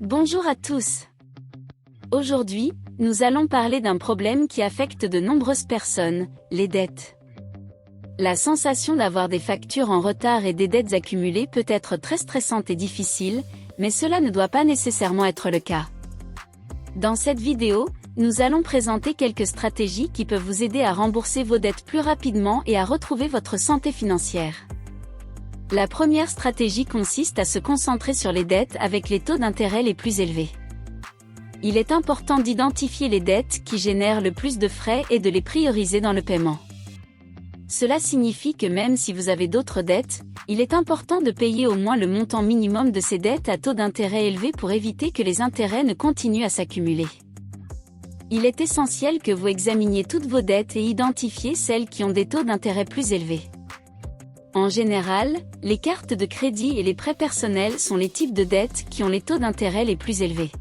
Bonjour à tous. Aujourd'hui, nous allons parler d'un problème qui affecte de nombreuses personnes, les dettes. La sensation d'avoir des factures en retard et des dettes accumulées peut être très stressante et difficile, mais cela ne doit pas nécessairement être le cas. Dans cette vidéo, nous allons présenter quelques stratégies qui peuvent vous aider à rembourser vos dettes plus rapidement et à retrouver votre santé financière. La première stratégie consiste à se concentrer sur les dettes avec les taux d'intérêt les plus élevés. Il est important d'identifier les dettes qui génèrent le plus de frais et de les prioriser dans le paiement. Cela signifie que même si vous avez d'autres dettes, il est important de payer au moins le montant minimum de ces dettes à taux d'intérêt élevé pour éviter que les intérêts ne continuent à s'accumuler. Il est essentiel que vous examiniez toutes vos dettes et identifiez celles qui ont des taux d'intérêt plus élevés. En général, les cartes de crédit et les prêts personnels sont les types de dettes qui ont les taux d'intérêt les plus élevés.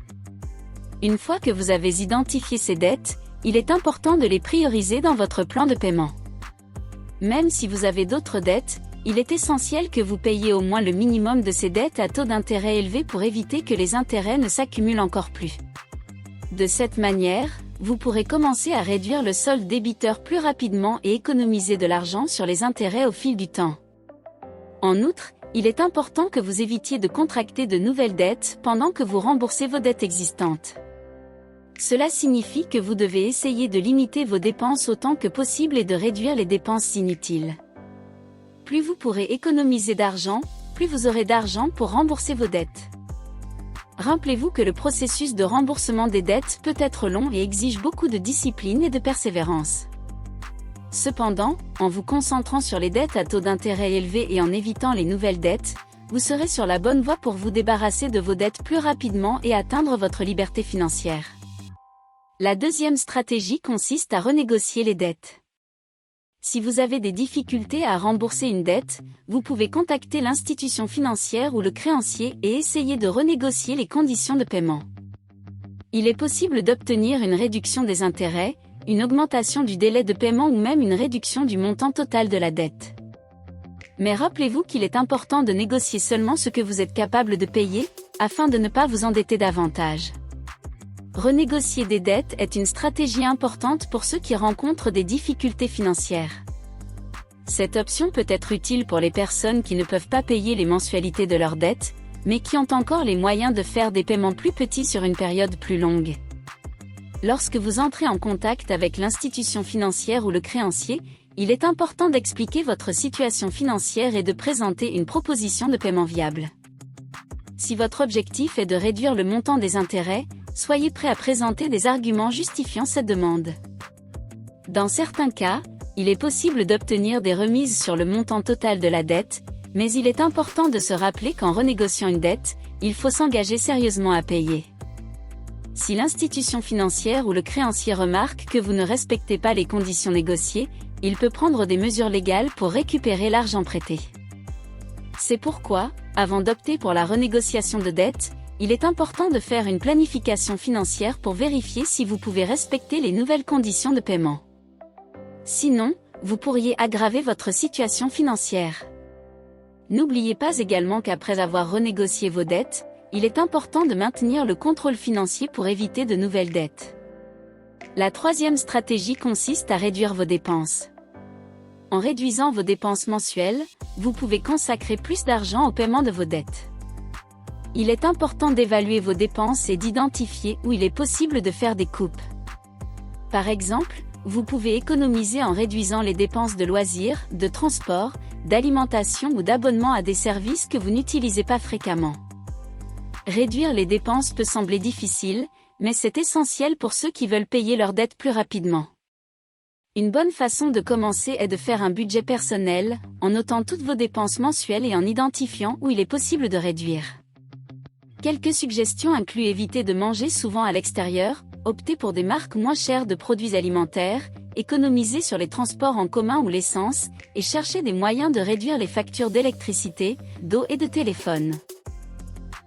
Une fois que vous avez identifié ces dettes, il est important de les prioriser dans votre plan de paiement. Même si vous avez d'autres dettes, il est essentiel que vous payiez au moins le minimum de ces dettes à taux d'intérêt élevé pour éviter que les intérêts ne s'accumulent encore plus. De cette manière, vous pourrez commencer à réduire le solde débiteur plus rapidement et économiser de l'argent sur les intérêts au fil du temps. En outre, il est important que vous évitiez de contracter de nouvelles dettes pendant que vous remboursez vos dettes existantes. Cela signifie que vous devez essayer de limiter vos dépenses autant que possible et de réduire les dépenses inutiles. Plus vous pourrez économiser d'argent, plus vous aurez d'argent pour rembourser vos dettes. Rappelez-vous que le processus de remboursement des dettes peut être long et exige beaucoup de discipline et de persévérance. Cependant, en vous concentrant sur les dettes à taux d'intérêt élevés et en évitant les nouvelles dettes, vous serez sur la bonne voie pour vous débarrasser de vos dettes plus rapidement et atteindre votre liberté financière. La deuxième stratégie consiste à renégocier les dettes. Si vous avez des difficultés à rembourser une dette, vous pouvez contacter l'institution financière ou le créancier et essayer de renégocier les conditions de paiement. Il est possible d'obtenir une réduction des intérêts, une augmentation du délai de paiement ou même une réduction du montant total de la dette. Mais rappelez-vous qu'il est important de négocier seulement ce que vous êtes capable de payer, afin de ne pas vous endetter davantage. Renégocier des dettes est une stratégie importante pour ceux qui rencontrent des difficultés financières. Cette option peut être utile pour les personnes qui ne peuvent pas payer les mensualités de leurs dettes, mais qui ont encore les moyens de faire des paiements plus petits sur une période plus longue. Lorsque vous entrez en contact avec l'institution financière ou le créancier, il est important d'expliquer votre situation financière et de présenter une proposition de paiement viable. Si votre objectif est de réduire le montant des intérêts, soyez prêt à présenter des arguments justifiant cette demande. Dans certains cas, il est possible d'obtenir des remises sur le montant total de la dette, mais il est important de se rappeler qu'en renégociant une dette, il faut s'engager sérieusement à payer. Si l'institution financière ou le créancier remarque que vous ne respectez pas les conditions négociées, il peut prendre des mesures légales pour récupérer l'argent prêté. C'est pourquoi, avant d'opter pour la renégociation de dette, il est important de faire une planification financière pour vérifier si vous pouvez respecter les nouvelles conditions de paiement. Sinon, vous pourriez aggraver votre situation financière. N'oubliez pas également qu'après avoir renégocié vos dettes, il est important de maintenir le contrôle financier pour éviter de nouvelles dettes. La troisième stratégie consiste à réduire vos dépenses. En réduisant vos dépenses mensuelles, vous pouvez consacrer plus d'argent au paiement de vos dettes. Il est important d'évaluer vos dépenses et d'identifier où il est possible de faire des coupes. Par exemple, vous pouvez économiser en réduisant les dépenses de loisirs, de transport, d'alimentation ou d'abonnement à des services que vous n'utilisez pas fréquemment. Réduire les dépenses peut sembler difficile, mais c'est essentiel pour ceux qui veulent payer leurs dettes plus rapidement. Une bonne façon de commencer est de faire un budget personnel, en notant toutes vos dépenses mensuelles et en identifiant où il est possible de réduire. Quelques suggestions incluent éviter de manger souvent à l'extérieur, opter pour des marques moins chères de produits alimentaires, économiser sur les transports en commun ou l'essence, et chercher des moyens de réduire les factures d'électricité, d'eau et de téléphone.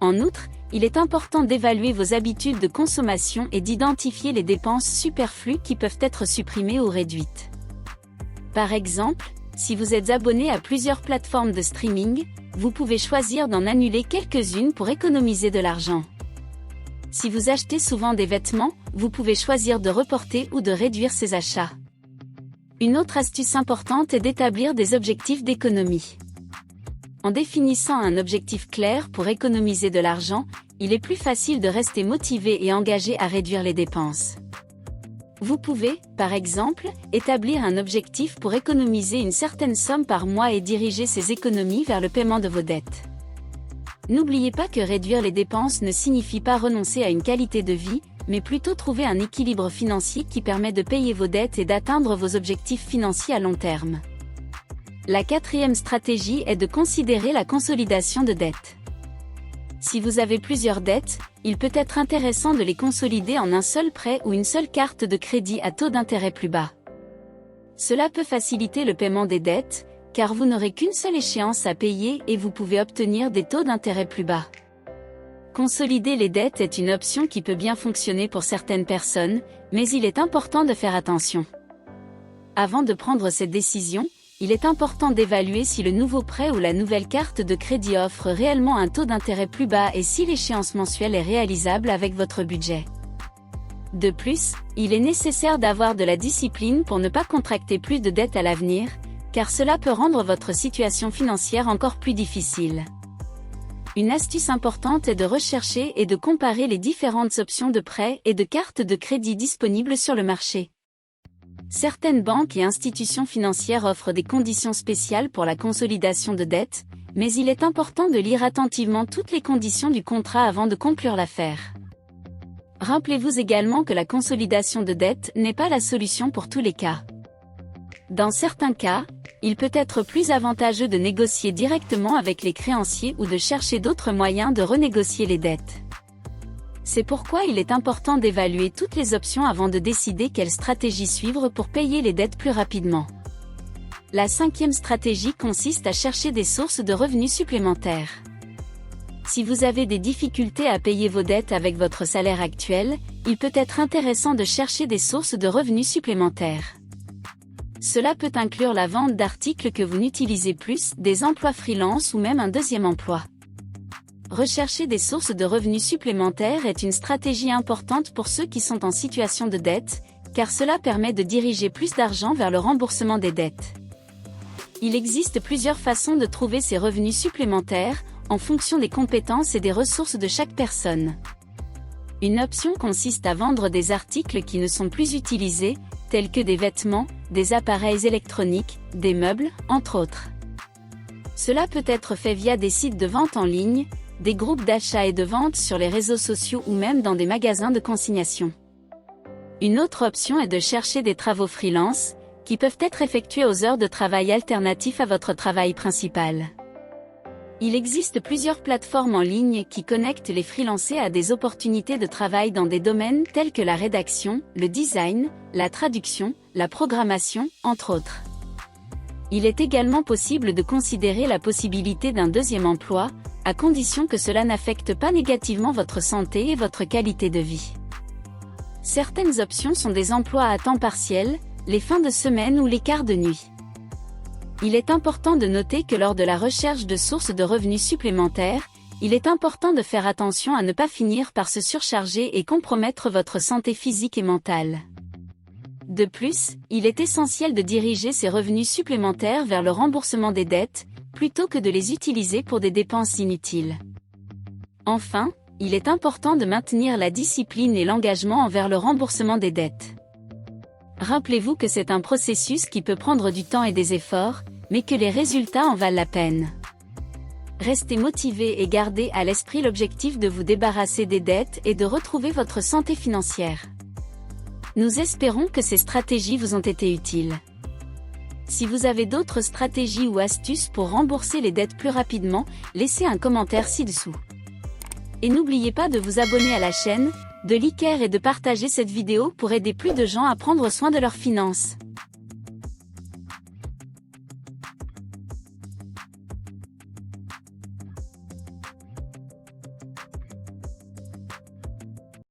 En outre, il est important d'évaluer vos habitudes de consommation et d'identifier les dépenses superflues qui peuvent être supprimées ou réduites. Par exemple, si vous êtes abonné à plusieurs plateformes de streaming, vous pouvez choisir d'en annuler quelques-unes pour économiser de l'argent. Si vous achetez souvent des vêtements, vous pouvez choisir de reporter ou de réduire ces achats. Une autre astuce importante est d'établir des objectifs d'économie. En définissant un objectif clair pour économiser de l'argent, il est plus facile de rester motivé et engagé à réduire les dépenses. Vous pouvez, par exemple, établir un objectif pour économiser une certaine somme par mois et diriger ces économies vers le paiement de vos dettes. N'oubliez pas que réduire les dépenses ne signifie pas renoncer à une qualité de vie, mais plutôt trouver un équilibre financier qui permet de payer vos dettes et d'atteindre vos objectifs financiers à long terme. La quatrième stratégie est de considérer la consolidation de dettes. Si vous avez plusieurs dettes, il peut être intéressant de les consolider en un seul prêt ou une seule carte de crédit à taux d'intérêt plus bas. Cela peut faciliter le paiement des dettes, car vous n'aurez qu'une seule échéance à payer et vous pouvez obtenir des taux d'intérêt plus bas. Consolider les dettes est une option qui peut bien fonctionner pour certaines personnes, mais il est important de faire attention. Avant de prendre cette décision, il est important d'évaluer si le nouveau prêt ou la nouvelle carte de crédit offre réellement un taux d'intérêt plus bas et si l'échéance mensuelle est réalisable avec votre budget. De plus, il est nécessaire d'avoir de la discipline pour ne pas contracter plus de dettes à l'avenir, car cela peut rendre votre situation financière encore plus difficile. Une astuce importante est de rechercher et de comparer les différentes options de prêt et de cartes de crédit disponibles sur le marché. Certaines banques et institutions financières offrent des conditions spéciales pour la consolidation de dettes, mais il est important de lire attentivement toutes les conditions du contrat avant de conclure l'affaire. Rappelez-vous également que la consolidation de dettes n'est pas la solution pour tous les cas. Dans certains cas, il peut être plus avantageux de négocier directement avec les créanciers ou de chercher d'autres moyens de renégocier les dettes. C'est pourquoi il est important d'évaluer toutes les options avant de décider quelle stratégie suivre pour payer les dettes plus rapidement. La cinquième stratégie consiste à chercher des sources de revenus supplémentaires. Si vous avez des difficultés à payer vos dettes avec votre salaire actuel, il peut être intéressant de chercher des sources de revenus supplémentaires. Cela peut inclure la vente d'articles que vous n'utilisez plus, des emplois freelance ou même un deuxième emploi. Rechercher des sources de revenus supplémentaires est une stratégie importante pour ceux qui sont en situation de dette, car cela permet de diriger plus d'argent vers le remboursement des dettes. Il existe plusieurs façons de trouver ces revenus supplémentaires, en fonction des compétences et des ressources de chaque personne. Une option consiste à vendre des articles qui ne sont plus utilisés, tels que des vêtements, des appareils électroniques, des meubles, entre autres. Cela peut être fait via des sites de vente en ligne, des groupes d'achat et de vente sur les réseaux sociaux ou même dans des magasins de consignation. Une autre option est de chercher des travaux freelance, qui peuvent être effectués aux heures de travail alternatifs à votre travail principal. Il existe plusieurs plateformes en ligne qui connectent les freelancers à des opportunités de travail dans des domaines tels que la rédaction, le design, la traduction, la programmation, entre autres. Il est également possible de considérer la possibilité d'un deuxième emploi, à condition que cela n'affecte pas négativement votre santé et votre qualité de vie. Certaines options sont des emplois à temps partiel, les fins de semaine ou les quarts de nuit. Il est important de noter que lors de la recherche de sources de revenus supplémentaires, il est important de faire attention à ne pas finir par se surcharger et compromettre votre santé physique et mentale. De plus, il est essentiel de diriger ces revenus supplémentaires vers le remboursement des dettes, plutôt que de les utiliser pour des dépenses inutiles. Enfin, il est important de maintenir la discipline et l'engagement envers le remboursement des dettes. Rappelez-vous que c'est un processus qui peut prendre du temps et des efforts, mais que les résultats en valent la peine. Restez motivé et gardez à l'esprit l'objectif de vous débarrasser des dettes et de retrouver votre santé financière. Nous espérons que ces stratégies vous ont été utiles. Si vous avez d'autres stratégies ou astuces pour rembourser les dettes plus rapidement, laissez un commentaire ci-dessous. Et n'oubliez pas de vous abonner à la chaîne, de liker et de partager cette vidéo pour aider plus de gens à prendre soin de leurs finances.